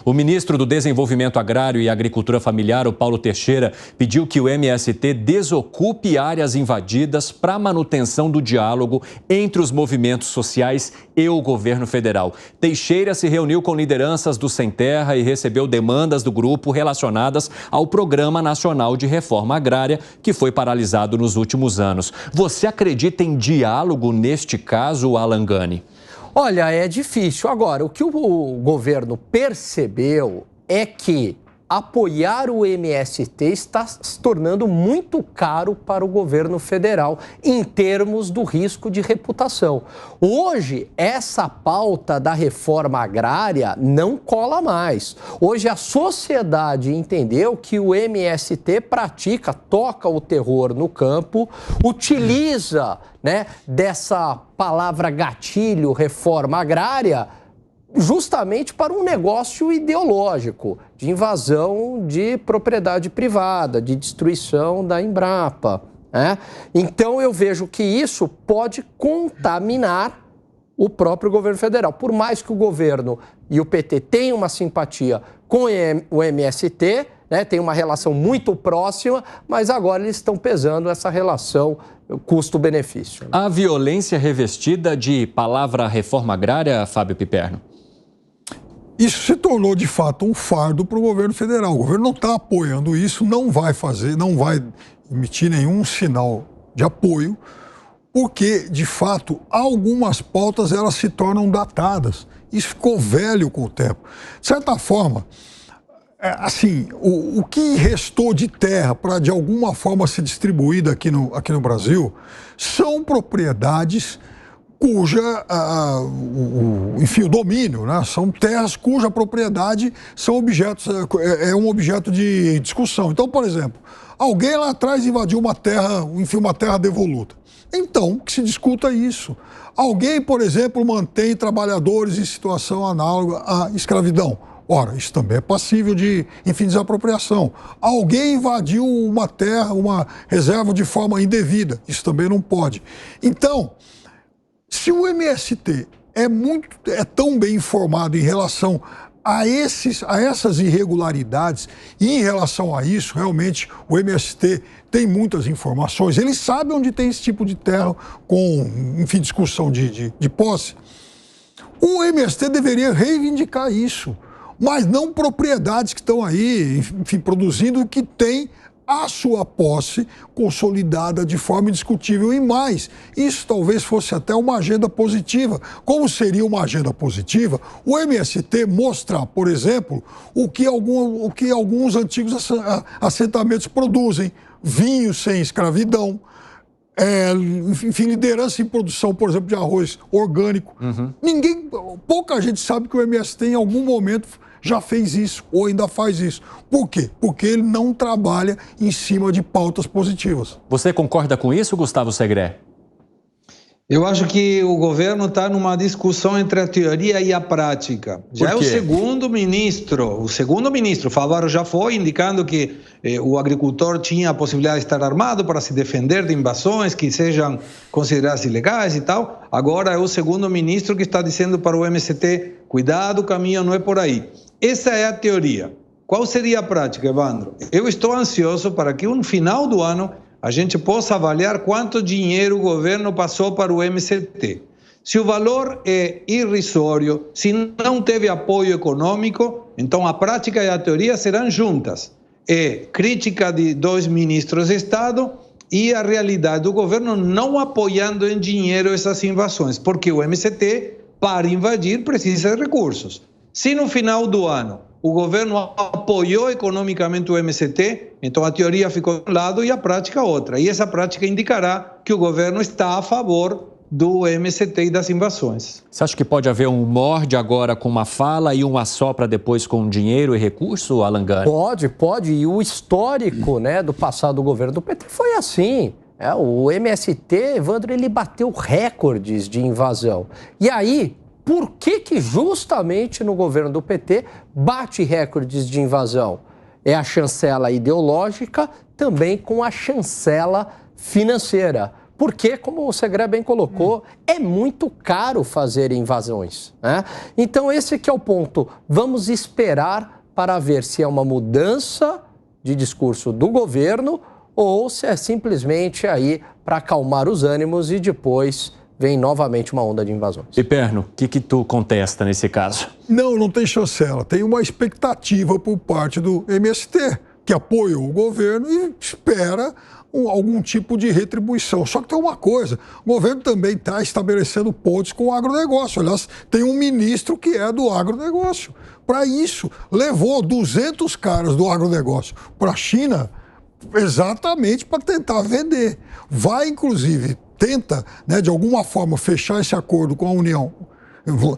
O ministro do Desenvolvimento Agrário e Agricultura Familiar, o Paulo Teixeira, pediu que o MST desocupe áreas invadidas para a manutenção do diálogo entre os movimentos sociais e o governo federal. Teixeira se reuniu com lideranças do Sem Terra e recebeu demandas do grupo relacionadas ao Programa Nacional de Reforma Agrária, que foi paralisado nos últimos anos. Você acredita em diálogo neste caso, Alan Gani? Olha, é difícil. Agora, o que o governo percebeu é que apoiar o MST está se tornando muito caro para o governo federal em termos do risco de reputação. Hoje, essa pauta da reforma agrária não cola mais. Hoje, a sociedade entendeu que o MST toca o terror no campo, utiliza, dessa palavra gatilho, reforma agrária, justamente para um negócio ideológico, de invasão de propriedade privada, de destruição da Embrapa. Então, eu vejo que isso pode contaminar o próprio governo federal. Por mais que o governo e o PT tenham uma simpatia com o MST, tem uma relação muito próxima, mas agora eles estão pesando essa relação custo-benefício. A violência revestida de palavra reforma agrária, Fábio Piperno? Isso se tornou, de fato, um fardo para o governo federal. O governo não está apoiando isso, não vai emitir nenhum sinal de apoio, porque, de fato, algumas pautas elas se tornam datadas. Isso ficou velho com o tempo. De certa forma, o que restou de terra para, de alguma forma, ser distribuída aqui no Brasil são propriedades cuja, o domínio, são terras cuja propriedade é um objeto de discussão. Então, por exemplo, alguém lá atrás invadiu uma terra devoluta. Então, que se discuta isso. Alguém, por exemplo, mantém trabalhadores em situação análoga à escravidão. Ora, isso também é passível de, desapropriação. Alguém invadiu uma terra, uma reserva de forma indevida. Isso também não pode. Então, se o MST é tão bem informado em relação a essas irregularidades, e em relação a isso, realmente, o MST tem muitas informações, ele sabe onde tem esse tipo de terra com, discussão de posse. O MST deveria reivindicar isso, mas não propriedades que estão aí, produzindo o que tem a sua posse consolidada de forma indiscutível. E mais, isso talvez fosse até uma agenda positiva. Como seria uma agenda positiva? O MST mostrar, por exemplo, o que alguns antigos assentamentos produzem. Vinho sem escravidão, liderança em produção, por exemplo, de arroz orgânico. Pouca gente sabe que o MST em algum momento já fez isso ou ainda faz isso. Por quê? Porque ele não trabalha em cima de pautas positivas. Você concorda com isso, Gustavo Segré? Eu acho que o governo está numa discussão entre a teoria e a prática. Já é o segundo ministro, Favaro já foi indicando que o agricultor tinha a possibilidade de estar armado para se defender de invasões que sejam consideradas ilegais e tal. Agora é o segundo ministro que está dizendo para o MST, cuidado, o caminho não é por aí. Essa é a teoria. Qual seria a prática, Evandro? Eu estou ansioso para que no final do ano a gente possa avaliar quanto dinheiro o governo passou para o MST. Se o valor é irrisório, se não teve apoio econômico, então a prática e a teoria serão juntas. É crítica de dois ministros de Estado e a realidade do governo não apoiando em dinheiro essas invasões, porque o MST, para invadir, precisa de recursos. Se no final do ano o governo apoiou economicamente o MST, então a teoria ficou de um lado e a prática outra. E essa prática indicará que o governo está a favor do MST e das invasões. Você acha que pode haver um morde agora com uma fala e um assopra depois com dinheiro e recurso, Alan Gani? Pode. E o histórico, do passado do governo do PT foi assim. O MST, Evandro, ele bateu recordes de invasão. E aí, por que justamente no governo do PT bate recordes de invasão? É a chancela ideológica, também com a chancela financeira. porque, como o Segré bem colocou, é muito caro fazer invasões, né? Então, esse que é o ponto. Vamos esperar para ver se é uma mudança de discurso do governo ou se é simplesmente aí para acalmar os ânimos e depois vem novamente uma onda de invasões. E Perno, o que tu contesta nesse caso? Não tem chancela. Tem uma expectativa por parte do MST, que apoiou o governo e espera algum tipo de retribuição. Só que tem uma coisa, o governo também está estabelecendo pontos com o agronegócio. Aliás, tem um ministro que é do agronegócio. Para isso, levou 200 caras do agronegócio para a China exatamente para tentar vender. Vai, inclusive, tenta, né, de alguma forma, fechar esse acordo com a União,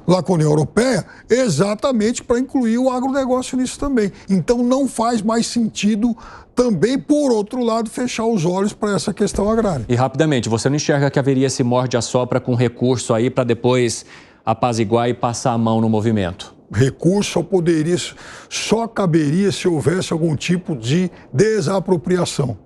lá com a União Europeia, exatamente para incluir o agronegócio nisso também. Então não faz mais sentido também, por outro lado, fechar os olhos para essa questão agrária. E rapidamente, você não enxerga que haveria esse morde-a-sopra com recurso aí para depois apaziguar e passar a mão no movimento? Recurso só caberia se houvesse algum tipo de desapropriação.